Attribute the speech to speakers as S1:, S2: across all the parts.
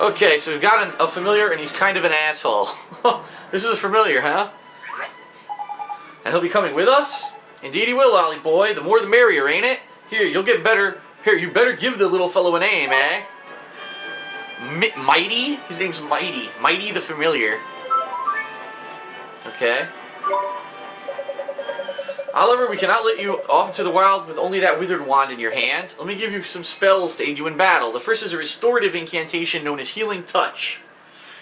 S1: Okay, so we've got a familiar, and he's kind of an asshole. This is a familiar, huh? And he'll be coming with us? Indeed he will, Ollie boy. The more the merrier, ain't it? Here, you'll get better. Here, you better give the little fellow a name, eh? Mighty? His name's Mighty. Mighty the familiar. Okay. Oliver, we cannot let you off into the wild with only that withered wand in your hand. Let me give you some spells to aid you in battle. The first is a restorative incantation known as Healing Touch.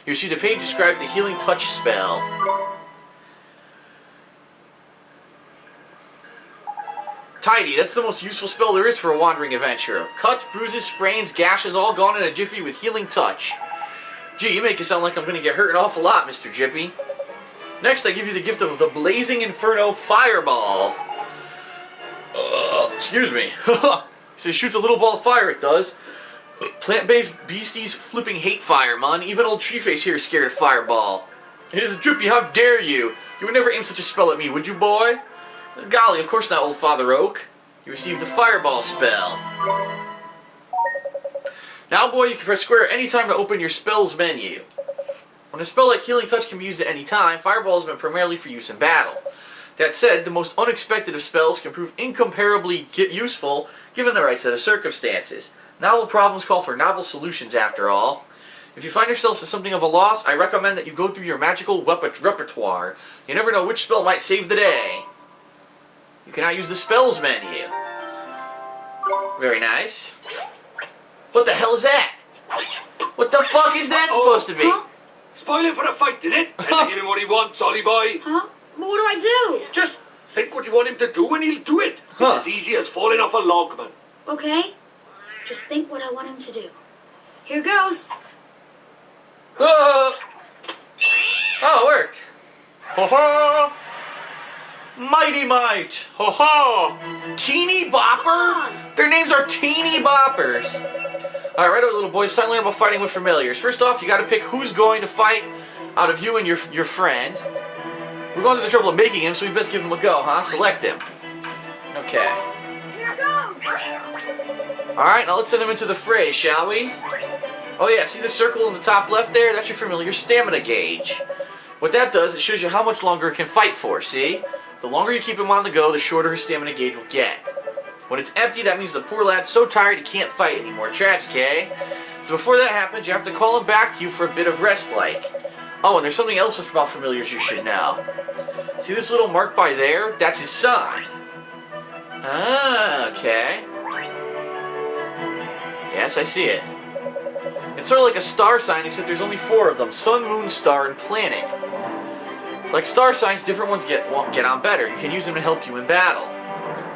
S1: You see the page described the Healing Touch spell. Tidy, that's the most useful spell there is for a wandering adventurer. Cuts, bruises, sprains, gashes, all gone in a jiffy with Healing Touch. Gee, you make it sound like I'm going to get hurt an awful lot, Mr. Jippy. Next, I give you the gift of the Blazing Inferno Fireball. Excuse me. So it shoots a little ball of fire, it does. Plant-based beasties flipping hate fire, man. Even old Treeface here is scared of Fireball. It is a Drippy, how dare you? You would never aim such a spell at me, would you, boy? Golly, of course not, old Father Oak. You received the Fireball spell. Now, boy, you can press square any time to open your spells menu. When a spell like Healing Touch can be used at any time, Fireball has been primarily for use in battle. That said, the most unexpected of spells can prove incomparably useful given the right set of circumstances. Novel problems call for novel solutions, after all. If you find yourself at something of a loss, I recommend that you go through your magical repertoire. You never know which spell might save the day. You can now use the spells menu. Very nice. What the hell is that? What the fuck is that supposed to be?
S2: Huh? Spoiling for a fight, is it? And give him what he wants, Ollie boy.
S3: Huh? But what do I do?
S2: Just think what you want him to do and he'll do it. It's as easy as falling off a log, man.
S3: Okay. Just think what I want him to do. Here goes.
S1: Oh, it worked.
S4: Ha-ha! Mighty Might! Ha-ha!
S1: Teeny Bopper? Their names are Teeny Boppers. Alright, little boy, it's time to learn about fighting with familiars. First off, you gotta pick who's going to fight out of you and your friend. We're going to the trouble of making him, so we best give him a go, huh? Select him. Okay.
S3: Here goes.
S1: Alright, now let's send him into the fray, shall we? Oh yeah, see the circle in the top left there? That's your familiar stamina gauge. What that does, it shows you how much longer it can fight for, see? The longer you keep him on the go, the shorter his stamina gauge will get. When it's empty, that means the poor lad's so tired he can't fight anymore. Tragic, eh? So before that happens, you have to call him back to you for a bit of rest, like. Oh, and there's something else about familiars you should know. See this little mark by there? That's his sign. Ah, okay. Yes, I see it. It's sort of like a star sign, except there's only 4 of them. Sun, moon, star, and planet. Like star signs, different ones get on better. You can use them to help you in battle.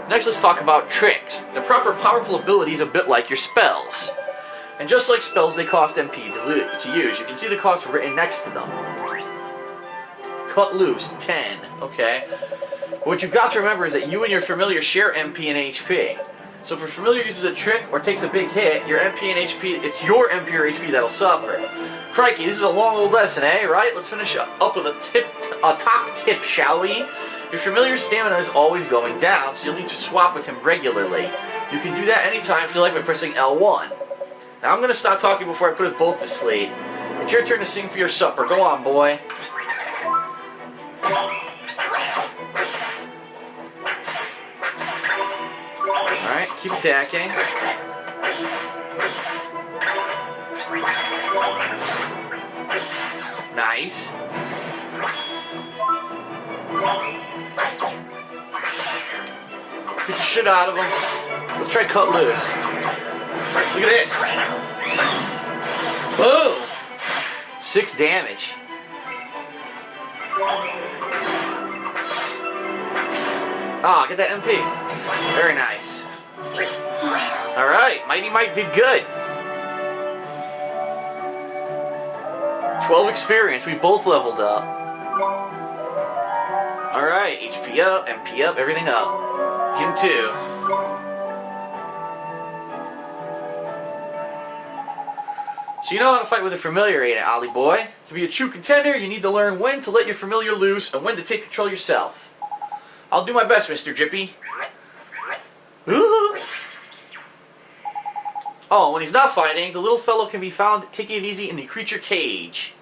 S1: Next, let's talk about tricks. The proper powerful ability is a bit like your spells. And just like spells, they cost MP to use. You can see the cost written next to them. Cut loose, 10. Okay. But what you've got to remember is that you and your familiar share MP and HP. So if a familiar uses a trick or takes a big hit, your MP and HP, it's your MP or HP that'll suffer. Crikey, this is a long old lesson, eh? Right? Let's finish up with a top tip, shall we? Your familiar's stamina is always going down, so you'll need to swap with him regularly. You can do that anytime if you like by pressing L1. Now I'm going to stop talking before I put us both to sleep. It's your turn to sing for your supper. Go on, boy. Alright, keep attacking. Nice. Get the shit out of him. Let's try cut loose. Look at this. Boom! 6 damage. Ah, get that MP. Very nice. Alright, Mighty Mike did good. 12 experience, we both leveled up. Alright, HP up, MP up, everything up. Him too. So you know how to fight with a familiar, ain't it, Ollie boy? To be a true contender, you need to learn when to let your familiar loose and when to take control yourself. I'll do my best, Mr. Jippy. Ooh. Oh, when he's not fighting, the little fellow can be found taking it easy in the creature cage.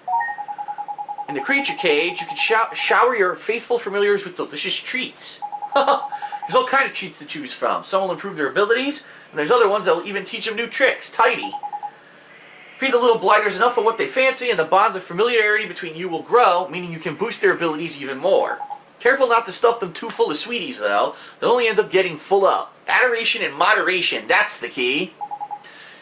S1: In the creature cage, you can shower your faithful familiars with delicious treats. There's all kinds of treats to choose from. Some will improve their abilities, and there's other ones that will even teach them new tricks. Tidy. Feed the little blighters enough of what they fancy, and the bonds of familiarity between you will grow, meaning you can boost their abilities even more. Careful not to stuff them too full of sweeties, though. They'll only end up getting full up. Adoration and moderation, that's the key.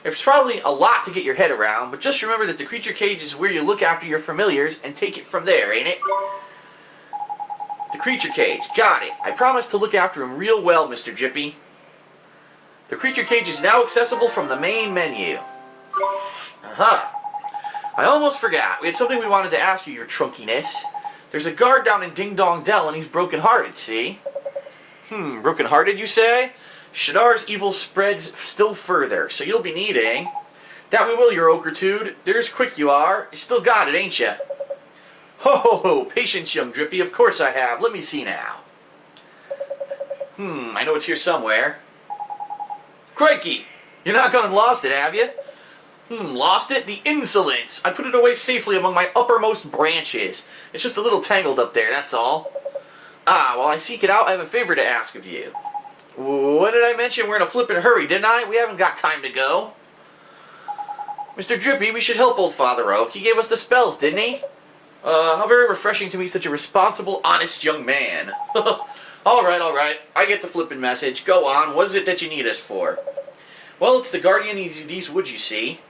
S1: There's probably a lot to get your head around, but just remember that the creature cage is where you look after your familiars and take it from there, ain't it? The creature cage, got it. I promise to look after him real well, Mr. Jippy. The creature cage is now accessible from the main menu. I almost forgot. We had something we wanted to ask you, your trunkiness. There's a guard down in Ding Dong Dell, and he's broken-hearted, see? Broken-hearted, you say? Shadar's evil spreads still further, so you'll be needing... That we will, your ogritude. There's quick you are. You still got it, ain't ya? Ho ho ho, patience, young Drippy. Of course I have. Let me see now. I know it's here somewhere. Crikey! You're not gone and lost it, have you? Lost it? The insolence! I put it away safely among my uppermost branches. It's just a little tangled up there, that's all. While I seek it out, I have a favor to ask of you. What did I mention? We're in a flippin' hurry, didn't I? We haven't got time to go. Mr. Drippy, we should help old Father Oak. He gave us the spells, didn't he? How very refreshing to meet such a responsible, honest young man. Alright. I get the flippin' message. Go on. What is it that you need us for? Well, it's the guardian of these woods, you see.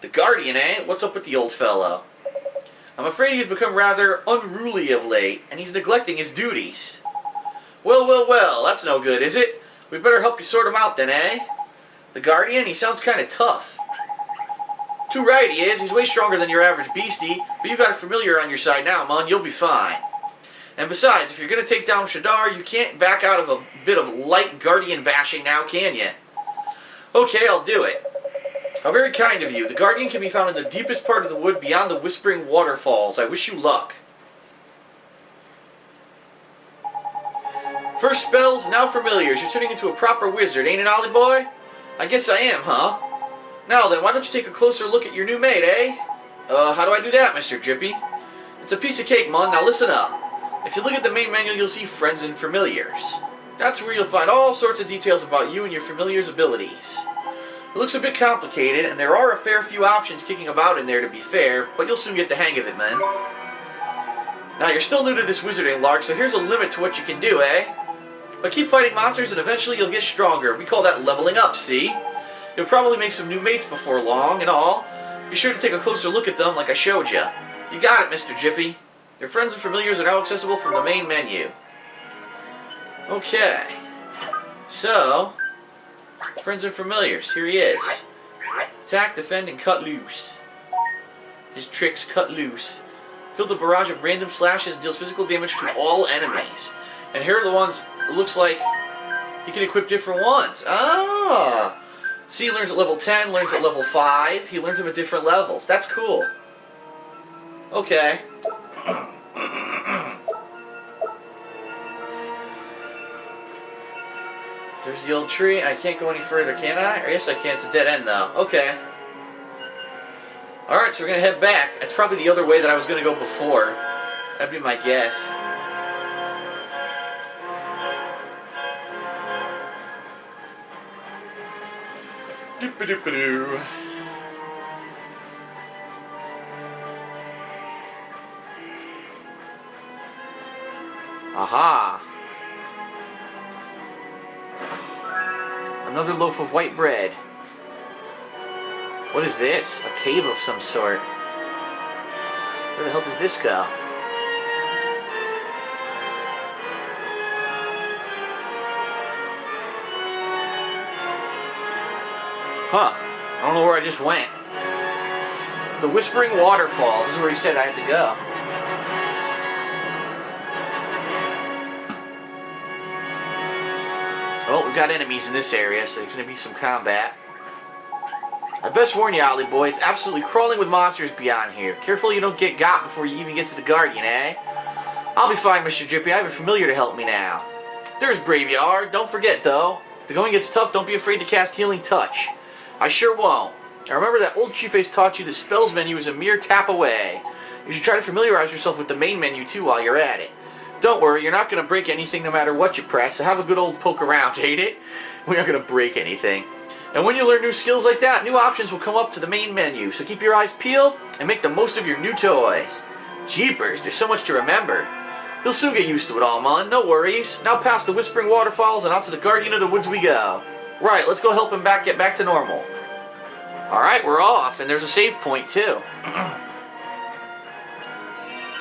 S1: The guardian, eh? What's up with the old fellow? I'm afraid he's become rather unruly of late, and he's neglecting his duties. Well, that's no good, is it? We better help you sort him out then, eh? The guardian? He sounds kind of tough. Too right he is. He's way stronger than your average beastie, but you got a familiar on your side now, man. You'll be fine. And besides, if you're going to take down Shadar, you can't back out of a bit of light guardian bashing now, can you? Okay, I'll do it. How very kind of you. The guardian can be found in the deepest part of the wood beyond the whispering waterfalls. I wish you luck. First spells, now familiars. You're turning into a proper wizard, ain't it, Ollie boy? I guess I am, huh? Now then, why don't you take a closer look at your new mate, eh? How do I do that, Mr. Drippy? It's a piece of cake, mon. Now listen up. If you look at the main menu, you'll see Friends and Familiars. That's where you'll find all sorts of details about you and your familiar's abilities. It looks a bit complicated, and there are a fair few options kicking about in there to be fair, but you'll soon get the hang of it, man. Now, you're still new to this wizarding lark, so here's a limit to what you can do, eh? But keep fighting monsters and eventually you'll get stronger. We call that leveling up, see? You'll probably make some new mates before long and all. Be sure to take a closer look at them like I showed you. You got it, Mr. Jippy. Your friends and familiars are now accessible from the main menu. Okay. So, friends and familiars. Here he is. Attack, defend, and cut loose. His tricks cut loose. Fill the barrage of random slashes and deals physical damage to all enemies. And here are the ones, it looks like he can equip different ones. Ah! See, he learns at level 10, learns at level 5. He learns them at different levels. That's cool. Okay. There's the old tree. I can't go any further, can I? Or yes, I can. It's a dead end, though. Okay. Alright, so we're going to head back. That's probably the other way that I was going to go before. That'd be my guess. Doop-a-doop-a-doo. Aha! Another loaf of white bread. What is this? A cave of some sort. Where the hell does this go? Huh. I don't know where I just went. The Whispering Waterfalls. This is where he said I had to go. Well, we've got enemies in this area, so there's going to be some combat. I best warn you, Ollie boy, it's absolutely crawling with monsters beyond here. Careful you don't get got before you even get to the Guardian, eh? I'll be fine, Mr. Drippy. I have a familiar to help me now. There's Braveyard. Don't forget, though. If the going gets tough, don't be afraid to cast Healing Touch. I sure won't. I remember that old Chief-Ace taught you the spells menu is a mere tap away. You should try to familiarize yourself with the main menu too while you're at it. Don't worry, you're not going to break anything no matter what you press, so have a good old poke around, hate it? We're not going to break anything. And when you learn new skills like that, new options will come up to the main menu, so keep your eyes peeled and make the most of your new toys. Jeepers, there's so much to remember. You'll soon get used to it all, Mullen, no worries. Now past the Whispering Waterfalls and out to the Guardian of the Woods we go. Right, let's go help him get back to normal. Alright, we're off, and there's a save point too.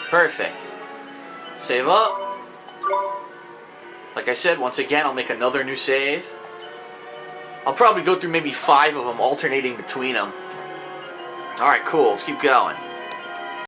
S1: Perfect. Save up. Like I said, once again, I'll make another new save. I'll probably go through maybe 5 of them, alternating between them. Alright, cool, let's keep going.